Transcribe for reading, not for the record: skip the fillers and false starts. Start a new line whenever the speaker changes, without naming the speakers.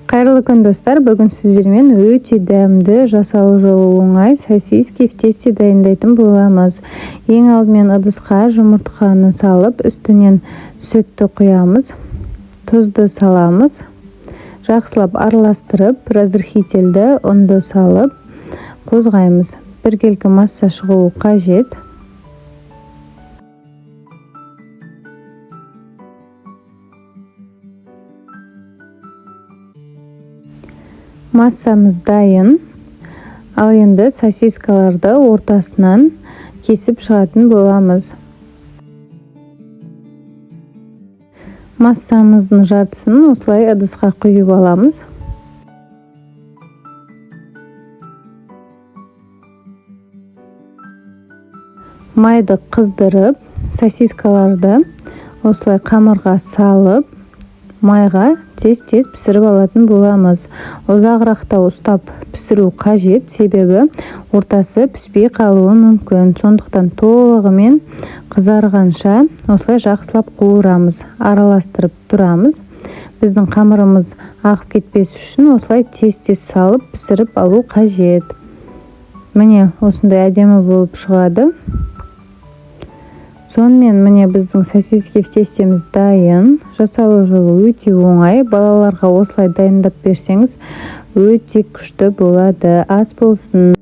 Кайырлы күн достар, бүгін сіздермен өте дәмді, жасалу жолы оңай сосиски в тесте дайындайтын боламыз. Ең алдымен ыдысқа жұмыртқаны салып, үстінен сүтті құямыз, тұзды саламыз. Жақсылап араластырып, разрыхительді ұнды салып, қозғаймыз. Біркелкі масса шығуы қажет. Массамыз дайын. Ал енді сосискаларды ортасынан кесіп шығатын боламыз. Массамыздың жартысын осылай ыдысқа құйып аламыз. Майды қыздырып, сосискаларды осылай қамырға салып, майға тез-тез пісіріп алатын боламыз. Ұзағырақта ұстап пісіру қажет, себебі ортасы піспей қалуы мүмкін. Сондықтан толығымен қызарғанша осылай жақсылап қуырамыз, араластырып тұрамыз. Біздің қамырымыз ағып кетпес үшін осылай тез-тез салып пісіріп алу қажет. Міне осындай әдемі болып шығады. Сонымен міне біздің сосиски в тестеміз дайын. Жасалу жолы өте оңай. Балаларға осылай дайындап берсеңіз, өте күшті болады. Ас болсын.